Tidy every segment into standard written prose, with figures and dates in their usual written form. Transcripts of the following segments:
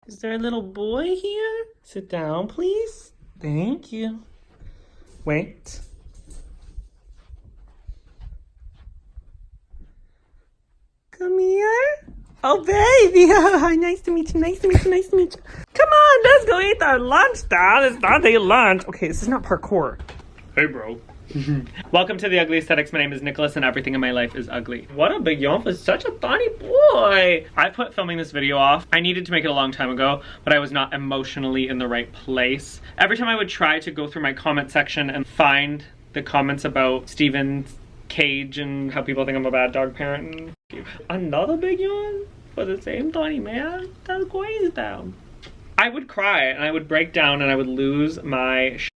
Is there a little boy here? Sit down, please. Thank you. Wait. Come here. Oh, baby. Hi, nice to meet you. Nice to meet you. Nice to meet you. Come on, let's go eat our lunch, Dad. It's not their lunch. Okay, this is not parkour. Hey, bro. Welcome to The Ugly Aesthetics. My name is Nicholas and everything in my life is ugly. What a big yawn for such a tiny boy. I put filming this video off. I needed to make it a long time ago, but I was not emotionally in the right place. Every time I would try to go through my comment section and find the comments about Steven's cage and how people think I'm a bad dog parent. Another big yawn for the same tiny man? That's crazy down. I would cry and I would break down and I would lose my shit.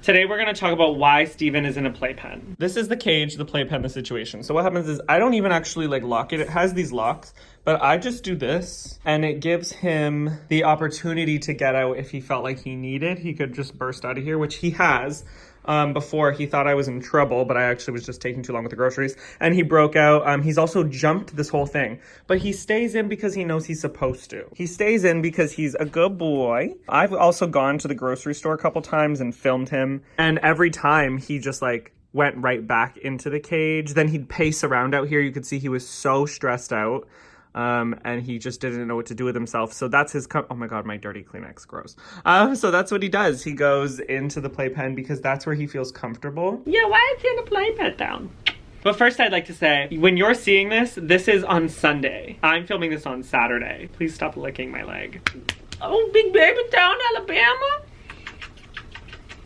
Today we're going to talk about why Steven is in a playpen. This is the cage, the playpen, the situation. So what happens is I don't even actually like lock it. It has these locks, but I just do this and it gives him the opportunity to get out if he felt like he needed. He could just burst out of here, which he has. Before he thought I was in trouble, but I actually was just taking too long with the groceries and he broke out. He's also jumped this whole thing, but he stays in because he knows he's supposed to. He stays in because he's a good boy. I've also gone to the grocery store a couple times and filmed him, and every time he just like went right back into the cage. Then he'd pace around out here. You could see he was so stressed out. And he just didn't know what to do with himself. So that's his, oh my God, my dirty Kleenex, gross. So that's what he does. He goes into the playpen because that's where he feels comfortable. Yeah, why is he in the playpen down? But first I'd like to say, when you're seeing this, this is on Sunday. I'm filming this on Saturday. Please stop licking my leg. Oh, big baby down, Alabama.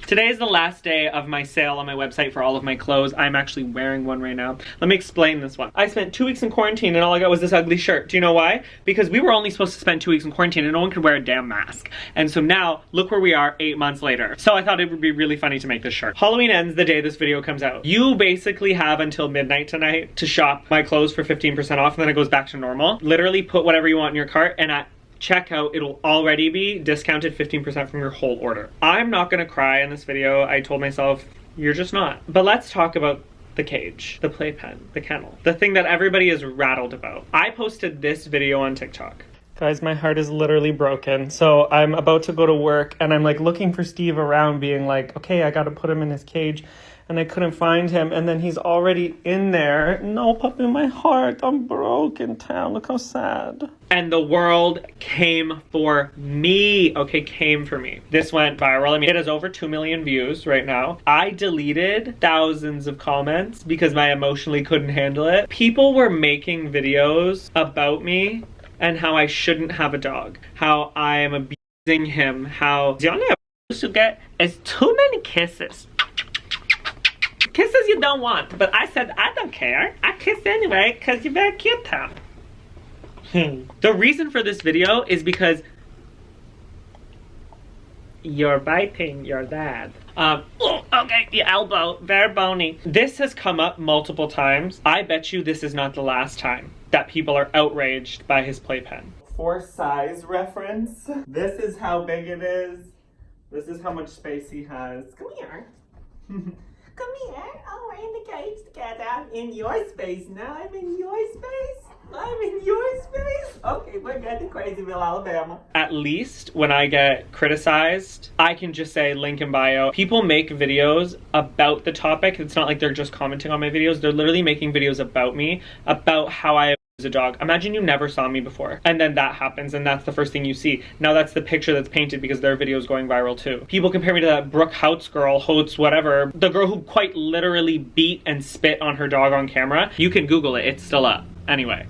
Today is the last day of my sale on my website for all of my clothes. I'm actually wearing one right now. Let me explain this one. I spent 2 weeks in quarantine and all I got was this ugly shirt. Do you know why? Because we were only supposed to spend 2 weeks in quarantine and no one could wear a damn mask. And so now, look where we are 8 months later. So I thought it would be really funny to make this shirt. Halloween ends the day this video comes out. You basically have until midnight tonight to shop my clothes for 15% off and then it goes back to normal. Literally put whatever you want in your cart and at checkout, it'll already be discounted 15% from your whole order. I'm not gonna cry in this video. I told myself, you're just not. But let's talk about the cage, the playpen, the kennel, the thing that everybody is rattled about. I posted this video on TikTok. Guys, my heart is literally broken. So I'm about to go to work and I'm like looking for Steve around being like, okay, I gotta put him in his cage. And I couldn't find him, and then he's already in there. No, puppy, my heart, I'm broken, town. Look how sad. And the world came for me. Okay, came for me. This went viral. I mean, it has over 2 million views right now. I deleted thousands of comments because I emotionally couldn't handle it. People were making videos about me and how I shouldn't have a dog, how I am abusing him, how the only abuse you get is too many kisses. Kisses you don't want, but I said I don't care. I kiss anyway because you're very cute, Tom. The reason for this video is because you're biting your dad. Oh, okay, your elbow, very bony. This has come up multiple times. I bet you this is not the last time that people are outraged by his playpen. For size reference, this is how big it is. This is how much space he has. Come here. Come here. Oh, we're in the cage together. I'm in your space now. I'm in your space. I'm in your space. Okay, we're going to Crazyville, Alabama. At least when I get criticized, I can just say link in bio. People make videos about the topic. It's not like they're just commenting on my videos. They're literally making videos about me, about how I a dog. Imagine you never saw me before and then that happens and that's the first thing you see. Now that's the picture that's painted because their video is going viral too. People compare me to that Brooke Houts girl, Houts, whatever. The girl who quite literally beat and spit on her dog on camera. You can Google it. It's still up. Anyway.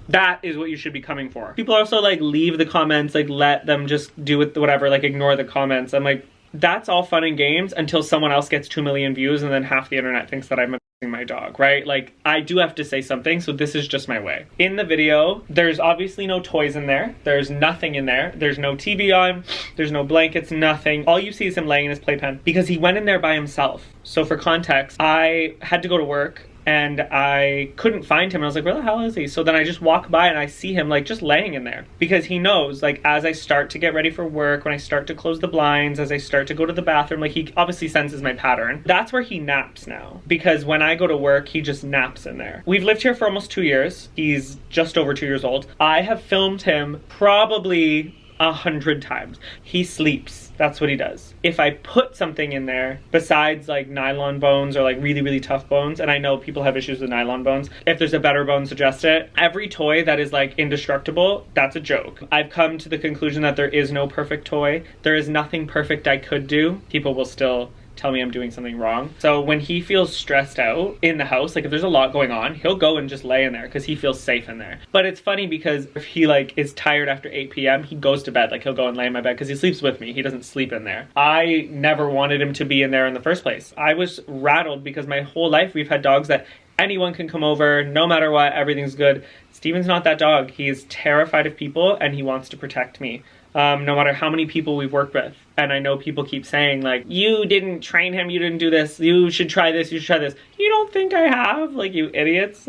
That is what you should be coming for. People also like leave the comments, like let them just do it, whatever, like ignore the comments. I'm like, that's all fun and games until someone else gets 2 million views and then half the internet thinks that I'm my dog, right? Like, I do have to say something, so this is just my way. In the video, there's obviously no toys in there. There's nothing in there. There's no TV on. There's no blankets, nothing. All you see is him laying in his playpen because he went in there by himself. So for context, I had to go to work and I couldn't find him. And I was like, where the hell is he? So then I just walk by and I see him like just laying in there because he knows, like, as I start to get ready for work, when I start to close the blinds, as I start to go to the bathroom, like, he obviously senses my pattern. That's where he naps now because when I go to work, he just naps in there. We've lived here for almost 2 years. He's just over 2 years old. I have filmed him probably 100 times. He sleeps. That's what he does. If I put something in there besides like nylon bones or like really, really tough bones, and I know people have issues with nylon bones, if there's a better bone, suggest it. Every toy that is like indestructible, that's a joke. I've come to the conclusion that there is no perfect toy. There is nothing perfect I could do. People will still tell me I'm doing something wrong. So when he feels stressed out in the house, like if there's a lot going on, he'll go and just lay in there because he feels safe in there. But it's funny because if he like is tired after 8 p.m., he goes to bed. Like he'll go and lay in my bed because he sleeps with me. He doesn't sleep in there. I never wanted him to be in there in the first place. I was rattled because my whole life we've had dogs that anyone can come over, no matter what, everything's good. Steven's not that dog. He is terrified of people and he wants to protect me. No matter how many people we've worked with. And I know people keep saying like, you didn't train him, you didn't do this, you should try this, you should try this. You don't think I have? Like, you idiots.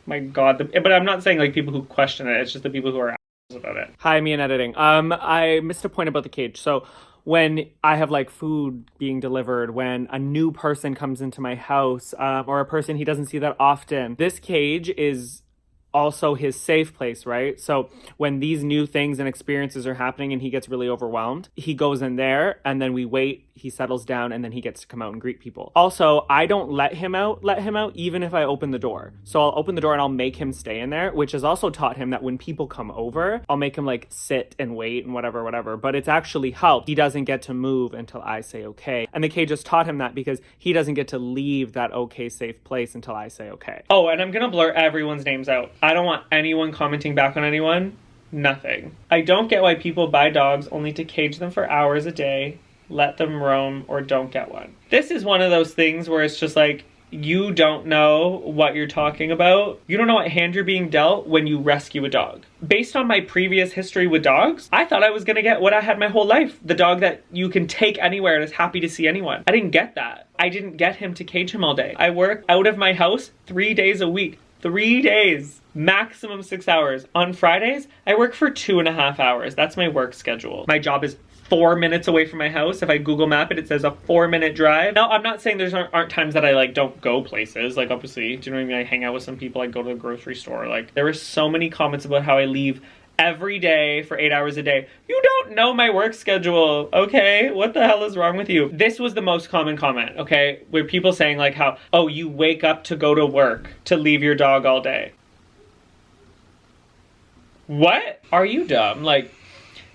My God. But I'm not saying like people who question it, it's just the people who are assholes about it. Hi, me in editing. I missed a point about the cage. So when I have like food being delivered, when a new person comes into my house, or a person he doesn't see that often, this cage is also his safe place, right? So when these new things and experiences are happening and he gets really overwhelmed, he goes in there and then we wait, he settles down, and then he gets to come out and greet people. Also, I don't let him out even if I open the door. So I'll open the door and I'll make him stay in there, which has also taught him that when people come over, I'll make him like sit and wait and whatever, but it's actually helped. He doesn't get to move until I say okay. And the cage has taught him that because he doesn't get to leave that okay, safe place until I say okay. Oh, and I'm gonna blur everyone's names out. I don't want anyone commenting back on anyone. Nothing. I don't get why people buy dogs only to cage them for hours a day, let them roam, or don't get one. This is one of those things where it's just like, you don't know what you're talking about. You don't know what hand you're being dealt when you rescue a dog. Based on my previous history with dogs, I thought I was gonna get what I had my whole life. The dog that you can take anywhere and is happy to see anyone. I didn't get that. I didn't get him to cage him all day. I work out of my house 3 days a week. 3 days. Maximum 6 hours. On Fridays, I work for 2.5 hours. That's my work schedule. My job is 4 minutes away from my house. If I Google map it, it says a 4-minute drive. Now, I'm not saying there's aren't times that I like don't go places. Like obviously, do you know what I mean? I hang out with some people, I go to the grocery store. Like there were so many comments about how I leave every day for 8 hours a day. You don't know my work schedule, okay? What the hell is wrong with you? This was the most common comment, okay? Where people saying like how, oh, you wake up to go to work to leave your dog all day. What? Are you dumb? Like,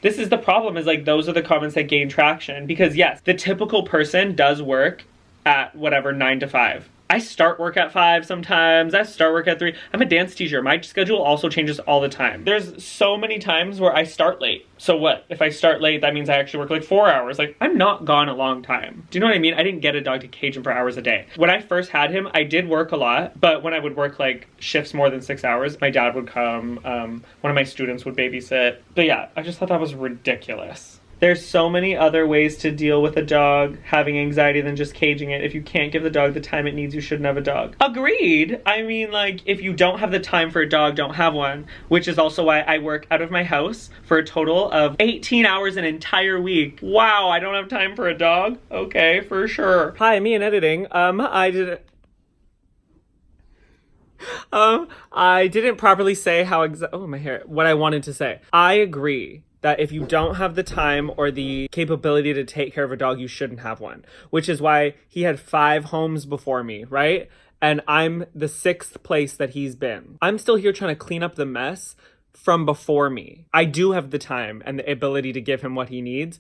this is the problem, is like those are the comments that gain traction. Because yes, the typical person does work at whatever 9 to 5. I start work at 5 sometimes, I start work at 3. I'm a dance teacher. My schedule also changes all the time. There's so many times where I start late. So what? If I start late, that means I actually work like 4 hours. Like, I'm not gone a long time. Do you know what I mean? I didn't get a dog to cage him for hours a day. When I first had him, I did work a lot, but when I would work like shifts more than 6 hours, my dad would come, one of my students would babysit. But yeah, I just thought that was ridiculous. There's so many other ways to deal with a dog having anxiety than just caging it. If you can't give the dog the time it needs, you shouldn't have a dog. Agreed. I mean, like, if you don't have the time for a dog, don't have one. Which is also why I work out of my house for a total of 18 hours an entire week. Wow, I don't have time for a dog? Okay, for sure. Hi, me in editing. I didn't properly say how what I wanted to say. I agree that if you don't have the time or the capability to take care of a dog, you shouldn't have one. Which is why he had 5 homes before me, right? And I'm the 6th place that he's been. I'm still here trying to clean up the mess from before me. I do have the time and the ability to give him what he needs,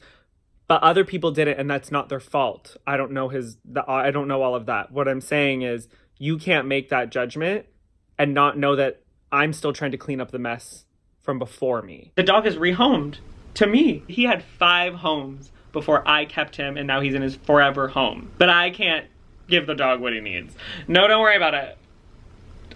but other people didn't, and that's not their fault. I don't know I don't know all of that. What I'm saying is, you can't make that judgment and not know that I'm still trying to clean up the mess from before me. The dog is rehomed to me. He had 5 homes before I kept him, and now he's in his forever home. But I can't give the dog what he needs. No, don't worry about it.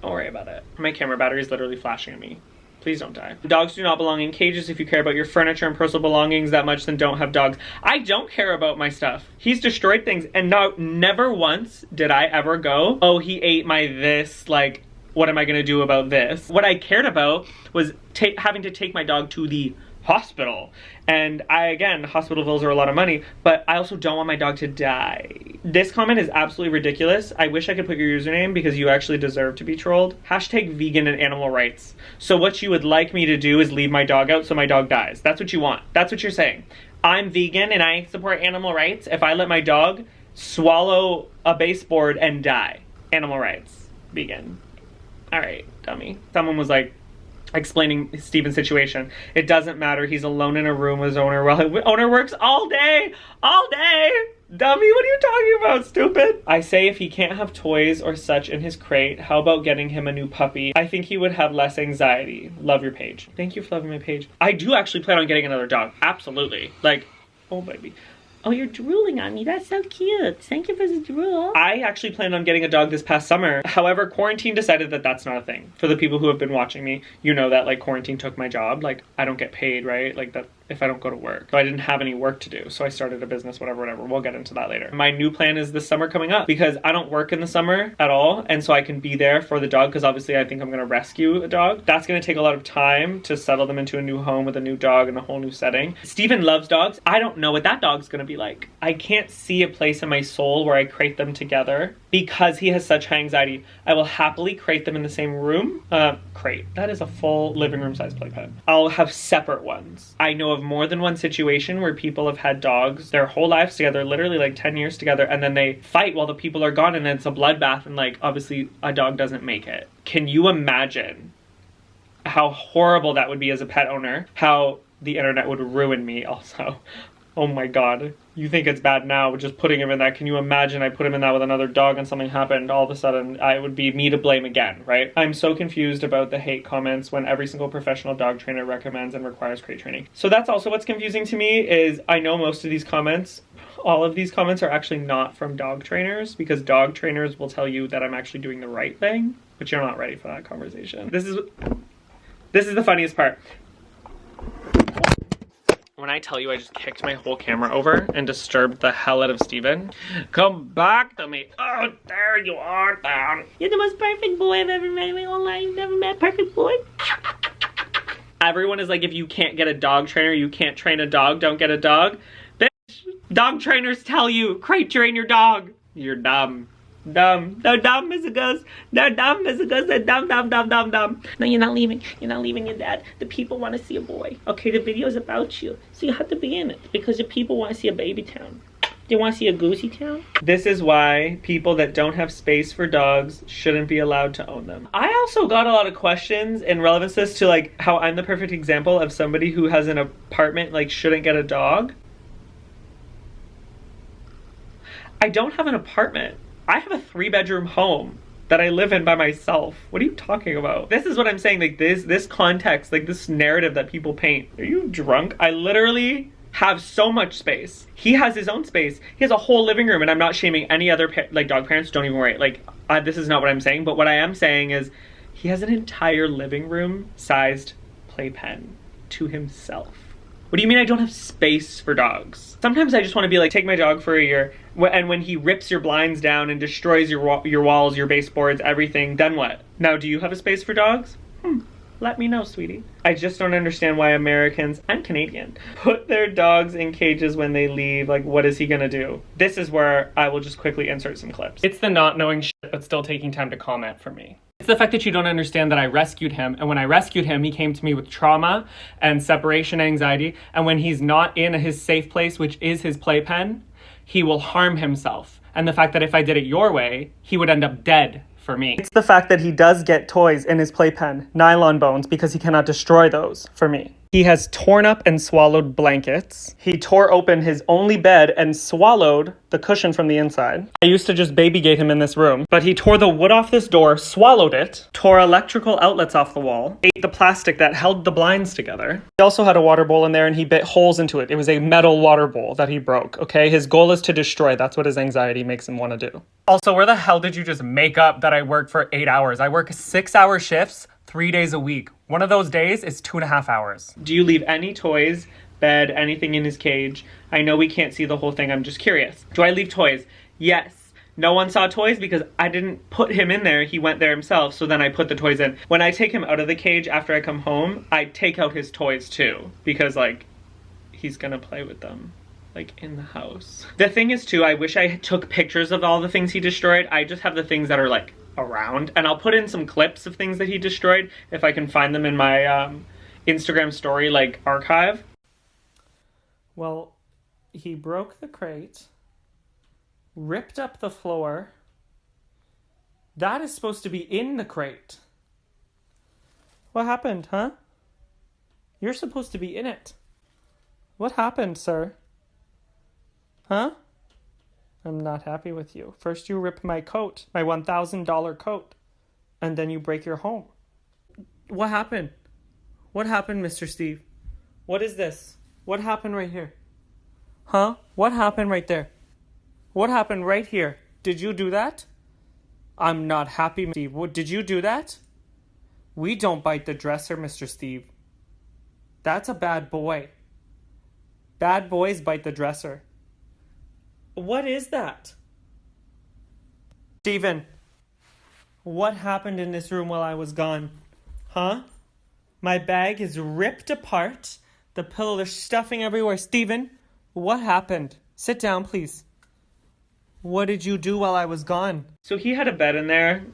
Don't worry about it. My camera battery is literally flashing at me. Please don't die. Dogs do not belong in cages. If you care about your furniture and personal belongings that much, then don't have dogs. I don't care about my stuff. He's destroyed things, and never once did I ever go, oh, he ate my this, like, what am I gonna do about this? What I cared about was having to take my dog to the hospital. And again, hospital bills are a lot of money, but I also don't want my dog to die. This comment is absolutely ridiculous. I wish I could put your username because you actually deserve to be trolled. Hashtag vegan and animal rights. So what you would like me to do is leave my dog out so my dog dies. That's what you want. That's what you're saying. I'm vegan and I support animal rights if I let my dog swallow a baseboard and die. Animal rights. Vegan. All right, dummy. Someone was like, explaining Steven's situation. It doesn't matter. He's alone in a room with his owner while his owner works all day. All day. Dummy, what are you talking about, stupid? I say if he can't have toys or such in his crate, how about getting him a new puppy? I think he would have less anxiety. Love your page. Thank you for loving my page. I do actually plan on getting another dog. Absolutely. Like, oh baby. Oh, you're drooling on me. That's so cute. Thank you for the drool. I actually planned on getting a dog this past summer. However, quarantine decided that that's not a thing. For the people who have been watching me, you know that like quarantine took my job. Like I don't get paid, right? Like that if I don't go to work. So I didn't have any work to do. So I started a business, whatever. We'll get into that later. My new plan is this summer coming up because I don't work in the summer at all. And so I can be there for the dog because obviously I think I'm going to rescue a dog. That's going to take a lot of time to settle them into a new home with a new dog and a whole new setting. Steven loves dogs. I don't know what that dog's going to be like. I can't see a place in my soul where I crate them together because he has such high anxiety. I will happily crate them in the same room. Crate. That is a full living room size playpen. I'll have separate ones. I know of more than one situation where people have had dogs their whole lives together, literally like 10 years together, and then they fight while the people are gone and it's a bloodbath and like obviously a dog doesn't make it. Can you imagine how horrible that would be as a pet owner? How the internet would ruin me also. Oh my god. You think it's bad now with just putting him in that. Can you imagine I put him in that with another dog and something happened? All of a sudden, it would be me to blame again, right? I'm so confused about the hate comments when every single professional dog trainer recommends and requires crate training. So that's also what's confusing to me is I know most of these comments, all of these comments are actually not from dog trainers because dog trainers will tell you that I'm actually doing the right thing, but you're not ready for that conversation. This is the funniest part. When I tell you I just kicked my whole camera over and disturbed the hell out of Steven. Come back to me. Oh, there you are, down. You're the most perfect boy I've ever met in my whole life. Never met a perfect boy. Everyone is like, if you can't get a dog trainer, you can't train a dog, don't get a dog. Bitch, dog trainers tell you, crate train your dog. You're dumb. Dumb. They're dumb as it goes. They're dumb as it goes. They're dumb, dumb, dumb, dumb, dumb. No, you're not leaving. You're not leaving your dad. The people want to see a boy. Okay, the video is about you. So you have to be in it. Because the people want to see a baby town. They want to see a goosey town. This is why people that don't have space for dogs shouldn't be allowed to own them. I also got a lot of questions in relevance to like how I'm the perfect example of somebody who has an apartment, like shouldn't get a dog. I don't have an apartment. I have a 3-bedroom home that I live in by myself. What are you talking about? This is what I'm saying, like this context, like this narrative that people paint. Are you drunk? I literally have so much space. He has his own space. He has a whole living room, and I'm not shaming any other like dog parents, don't even worry. Like this is not what I'm saying, but what I am saying is he has an entire living room sized playpen to himself. What do you mean I don't have space for dogs? Sometimes I just want to be like, take my dog for a year, and when he rips your blinds down and destroys your walls, your baseboards, everything, then what? Now, do you have a space for dogs? Let me know, sweetie. I just don't understand why Americans, I'm Canadian, put their dogs in cages when they leave. Like, what is he gonna do? This is where I will just quickly insert some clips. It's the not knowing shit, but still taking time to comment for me. It's the fact that you don't understand that I rescued him, and when I rescued him, he came to me with trauma and separation anxiety, and when he's not in his safe place, which is his playpen, he will harm himself. And the fact that if I did it your way, he would end up dead for me. It's the fact that he does get toys in his playpen, nylon bones, because he cannot destroy those for me. He has torn up and swallowed blankets. He tore open his only bed and swallowed the cushion from the inside. I used to just babygate him in this room, but he tore the wood off this door, swallowed it, tore electrical outlets off the wall, ate the plastic that held the blinds together. He also had a water bowl in there and he bit holes into it. It was a metal water bowl that he broke, okay? His goal is to destroy. That's what his anxiety makes him want to do. Also, where the hell did you just make up that I work for 8 hours? I work 6-hour shifts, 3 days a week. One of those days is 2.5 hours. Do you leave any toys, bed, anything in his cage? I know we can't see the whole thing. I'm just curious. Do I leave toys? Yes. No one saw toys because I didn't put him in there. He went there himself, so then I put the toys in. When I take him out of the cage after I come home, I take out his toys too because, like, he's gonna play with them. like in the house. The thing is too, I wish I took pictures of all the things he destroyed. I just have the things that are like around, and I'll put in some clips of things that he destroyed if I can find them in my Instagram story like archive. Well, he broke the crate, ripped up the floor. That is supposed to be in the crate. What happened, huh? You're supposed to be in it. What happened, sir? Huh? I'm not happy with you. First you rip my coat, my $1,000 coat, and then you break your home. What happened? What happened, Mr. Steve? What is this? What happened right here? Huh? What happened right there? What happened right here? Did you do that? I'm not happy, Steve. What, did you do that? We don't bite the dresser, Mr. Steve. That's a bad boy. Bad boys bite the dresser. What is that? Steven, what happened in this room while I was gone? Huh? My bag is ripped apart. The pillow, there's stuffing everywhere. Steven, what happened? Sit down, please. What did you do while I was gone? So he had a bed in there.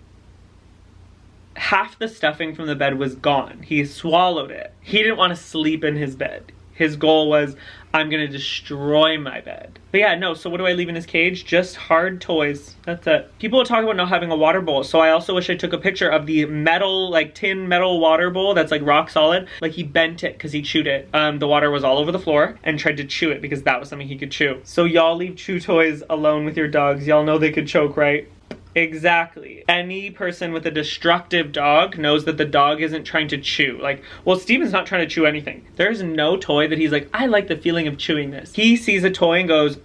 Half the stuffing from the bed was gone. He swallowed it. He didn't want to sleep in his bed. His goal was, I'm going to destroy my bed. But yeah, no, so what do I leave in his cage? Just hard toys. That's it. People will talk about not having a water bowl. So I also wish I took a picture of the metal, like tin metal water bowl that's like rock solid. Like he bent it because he chewed it. The water was all over the floor and tried to chew it because that was something he could chew. So y'all leave chew toys alone with your dogs. Y'all know they could choke, right? Exactly. Any person with a destructive dog knows that the dog isn't trying to chew. Like, well, Steven's not trying to chew anything. There's no toy that he's like, I like the feeling of chewing this. He sees a toy and goes,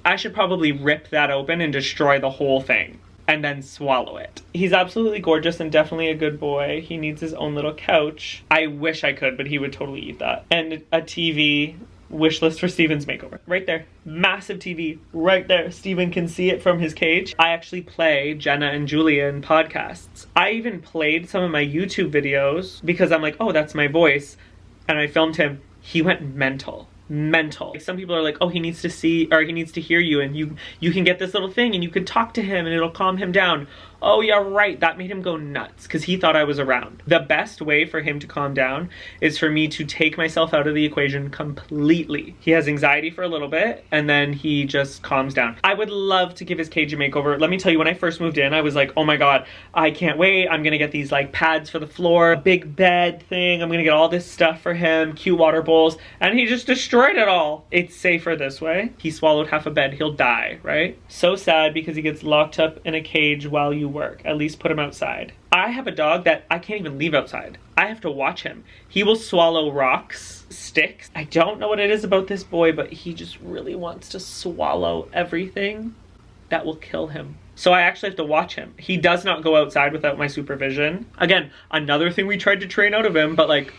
I should probably rip that open and destroy the whole thing. And then swallow it. He's absolutely gorgeous and definitely a good boy. He needs his own little couch. I wish I could, but he would totally eat that. And a TV. Wish list for Steven's makeover. Right there. Massive TV. Right there. Steven can see it from his cage. I actually play Jenna and Julia in podcasts. I even played some of my YouTube videos because I'm like, oh, that's my voice. And I filmed him. He went mental. Mental. Some people are like, oh, he needs to see, or he needs to hear you, and you can get this little thing and you can talk to him and it'll calm him down. Oh yeah, right. That made him go nuts because he thought I was around. The best way for him to calm down is for me to take myself out of the equation completely. He has anxiety for a little bit and then he just calms down. I would love to give his cage a makeover. Let me tell you, when I first moved in, I was like, oh my God, I can't wait. I'm gonna get these like pads for the floor, a big bed thing. I'm gonna get all this stuff for him, cute water bowls, and he just destroyed it all. It's safer this way. He swallowed half a bed. He'll die, right? So sad because he gets locked up in a cage while you work. At least put him outside. I have a dog that I can't even leave outside. I have to watch him. He will swallow rocks, sticks. I don't know what it is about this boy, but he just really wants to swallow everything that will kill him. So I actually have to watch him. He does not go outside without my supervision. Again, another thing we tried to train out of him, but like,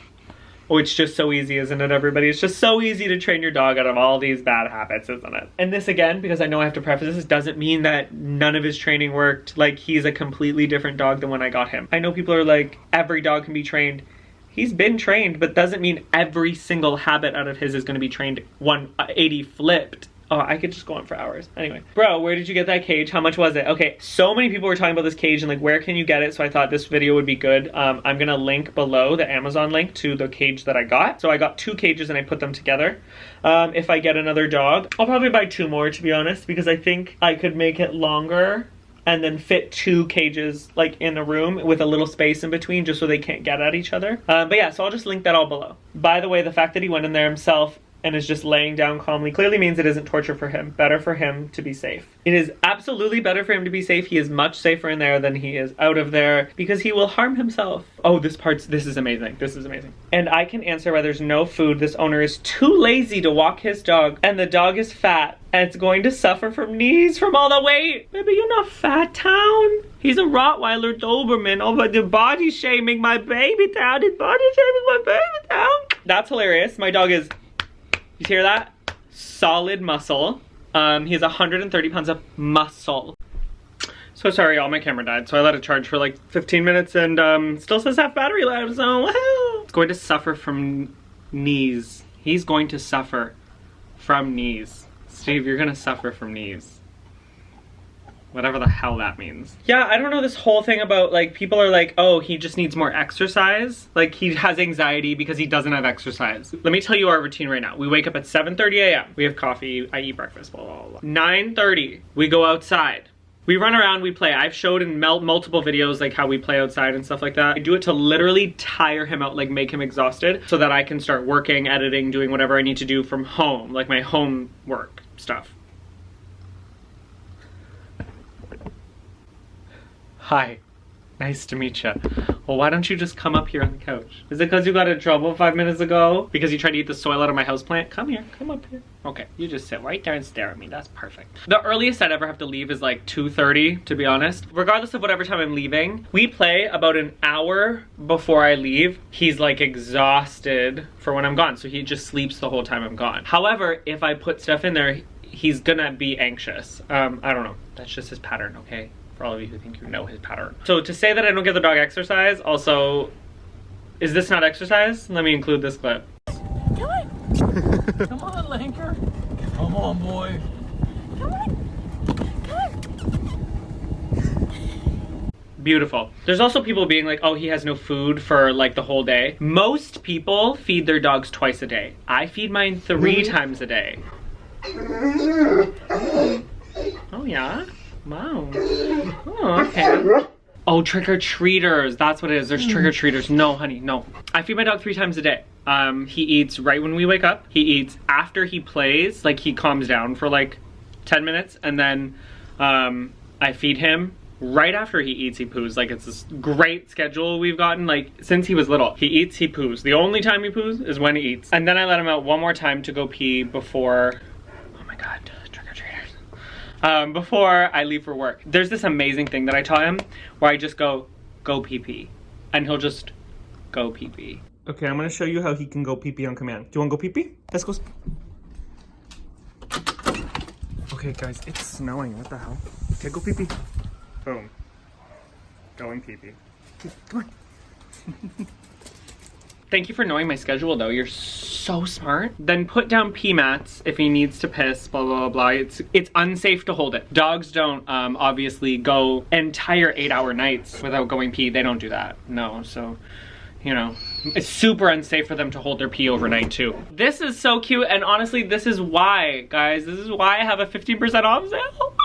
oh, it's just so easy, isn't it, everybody? It's just so easy to train your dog out of all these bad habits, isn't it? And this, again, because I know I have to preface this, doesn't mean that none of his training worked. Like, he's a completely different dog than when I got him. I know people are like, every dog can be trained. He's been trained, but doesn't mean every single habit out of his is going to be trained 180 flipped. Oh, I could just go on for hours. Anyway. Bro, where did you get that cage? How much was it? Okay, so many people were talking about this cage and like, where can you get it? So I thought this video would be good. I'm gonna link below the Amazon link to the cage that I got. So I got 2 cages and I put them together. If I get another dog, I'll probably buy 2 more, to be honest, because I think I could make it longer and then fit 2 cages like in a room with a little space in between just so they can't get at each other. But yeah, so I'll just link that all below. By the way, the fact that he went in there himself and is just laying down calmly clearly means it isn't torture for him. Better for him to be safe. It is absolutely better for him to be safe. He is much safer in there than he is out of there because he will harm himself. Oh, this is amazing. This is amazing. And I can answer why there's no food. This owner is too lazy to walk his dog and the dog is fat and it's going to suffer from knees from all the weight. Baby, you're not fat, Town. He's a Rottweiler Doberman. Oh, but they're body shaming my baby, Town. He's body shaming my baby, Town. That's hilarious. My dog is... You hear that? Solid muscle. He has 130 pounds of muscle. So sorry, all my camera died, so I let it charge for like 15 minutes and still says half battery left, so woohoo! It's going to suffer from knees. He's going to suffer from knees. Steve, you're gonna suffer from knees. Whatever the hell that means. Yeah, I don't know this whole thing about like, people are like, oh, he just needs more exercise. Like he has anxiety because he doesn't have exercise. Let me tell you our routine right now. We wake up at 7:30 a.m. We have coffee, I eat breakfast, blah, blah, blah. 9:30, we go outside. We run around, we play. I've showed in multiple videos like how we play outside and stuff like that. I do it to literally tire him out, like make him exhausted so that I can start working, editing, doing whatever I need to do from home, like my home work stuff. Hi, nice to meet you. Well, why don't you just come up here on the couch? Is it because you got in trouble 5 minutes ago? Because you tried to eat the soil out of my houseplant? Come here, come up here. Okay, you just sit right there and stare at me. That's perfect. The earliest I'd ever have to leave is like 2:30, to be honest. Regardless of whatever time I'm leaving, we play about an hour before I leave. He's like exhausted for when I'm gone, so he just sleeps the whole time I'm gone. However, if I put stuff in there, he's gonna be anxious. I don't know. That's just his pattern, okay? For all of you who think you know his pattern. So to say that I don't give the dog exercise, also, is this not exercise? Let me include this clip. Come on. Come on, Lanker. Come on, boy. Come on. Come on. Beautiful. There's also people being like, oh, he has no food for like the whole day. Most people feed their dogs twice a day. I feed mine 3 times a day. Oh yeah? Wow. Oh, okay. Oh, trick-or-treaters. That's what it is. There's trick-or-treaters. No, honey, no. I feed my dog 3 times a day. He eats right when we wake up. He eats after he plays. Like, he calms down for like 10 minutes. And then I feed him right after he eats, he poos. Like, it's this great schedule we've gotten, like, since he was little. He eats, he poos. The only time he poos is when he eats. And then I let him out one more time to go pee before... Oh my God. Before I leave for work. There's this amazing thing that I taught him where I just go pee pee. And he'll just go pee pee. Okay, I'm gonna show you how he can go pee pee on command. Do you wanna go pee pee? Let's go. Okay guys, it's snowing, what the hell? Okay, go pee pee. Boom. Going pee pee. Come on. Thank you for knowing my schedule though, you're so smart. Then put down pee mats if he needs to piss, blah, blah, blah. It's unsafe to hold it. Dogs don't obviously go entire 8-hour nights without going pee. They don't do that, no, so, you know. It's super unsafe for them to hold their pee overnight too. This is so cute, and honestly, this is why, guys, this is why I have a 15% off sale.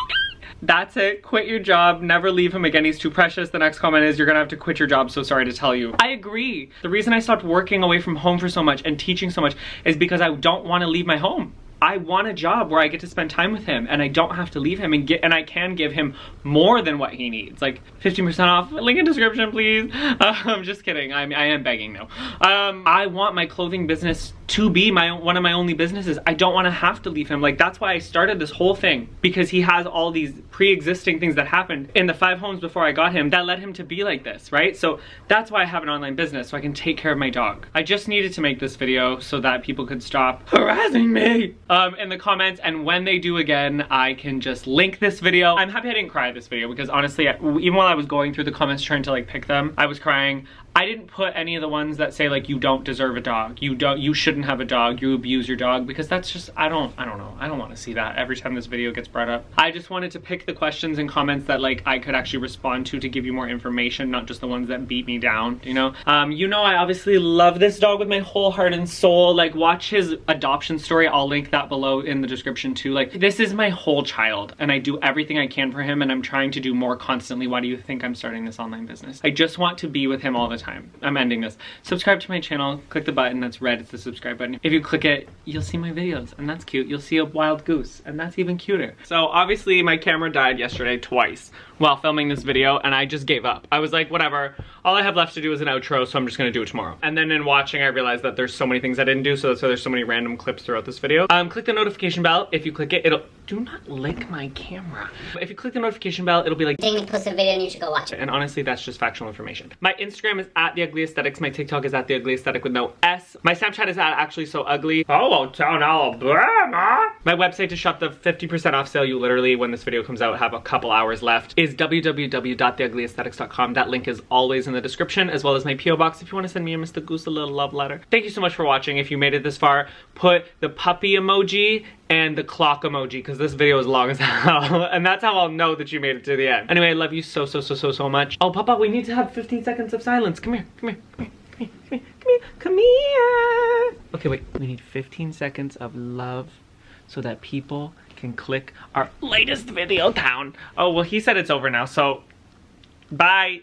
That's it. Quit your job. Never leave him again. He's too precious. The next comment is, you're gonna have to quit your job. So sorry to tell you. I agree. The reason I stopped working away from home for so much and teaching so much is because I don't want to leave my home. I want a job where I get to spend time with him and I don't have to leave him, and I can give him more than what he needs. Like 15% off, link in description, please. I'm just kidding. I am begging though. I want my clothing business to be one of my only businesses. I don't want to have to leave him. Like, that's why I started this whole thing, because he has all these pre-existing things that happened in the 5 homes before I got him that led him to be like this, right? So that's why I have an online business, so I can take care of my dog. I just needed to make this video so that people could stop harassing me in the comments, and when they do again, I can just link this video. I'm happy I didn't cry this video, because honestly, even while I was going through the comments trying to like pick them, I was crying. I didn't put any of the ones that say like, you don't deserve a dog, you shouldn't have a dog, you abuse your dog, because that's just, I don't know, I don't want to see that every time this video gets brought up. I just wanted to pick the questions and comments that like I could actually respond to give you more information, not just the ones that beat me down, you know? You know, I obviously love this dog with my whole heart and soul. Like, watch his adoption story. I'll link that below in the description too. Like, this is my whole child, and I do everything I can for him, and I'm trying to do more constantly. Why do you think I'm starting this online business? I just want to be with him all the time. I'm ending this. Subscribe to my channel, click the button that's red, it's the subscribe button. If you click it, you'll see my videos, and that's cute. You'll see a wild goose, and that's even cuter. So obviously my camera died yesterday twice while filming this video, and I just gave up. I was like, whatever, all I have left to do is an outro, so I'm just gonna do it tomorrow. And then in watching, I realized that there's so many things I didn't do, so that's why there's so many random clips throughout this video. Click the notification bell. If you click it, it'll, do not lick my camera. If you click the notification bell, it'll be like, Jamie posted a video and you should go watch it. And honestly, that's just factual information. My Instagram is @TheUglyAesthetics. My TikTok is @TheUglyAesthetic with no S. My Snapchat is @ActuallySoUgly. Hello, town Alabama. My website to shop the 50% off sale. You literally, when this video comes out, have a couple hours left, is www.theuglyesthetics.com. That link is always in the description, as well as my P.O. box if you want to send me a Mr. Goose a little love letter. Thank you so much for watching. If you made it this far, put the puppy emoji and the clock emoji, because this video is long as hell. And that's how I'll know that you made it to the end. Anyway, I love you so much. Oh, Papa, we need to have 15 seconds of silence. Come here, come here, come here. Come here. Okay, wait. We need 15 seconds of love so that people can click our latest video down. Oh, well, he said it's over now, so bye.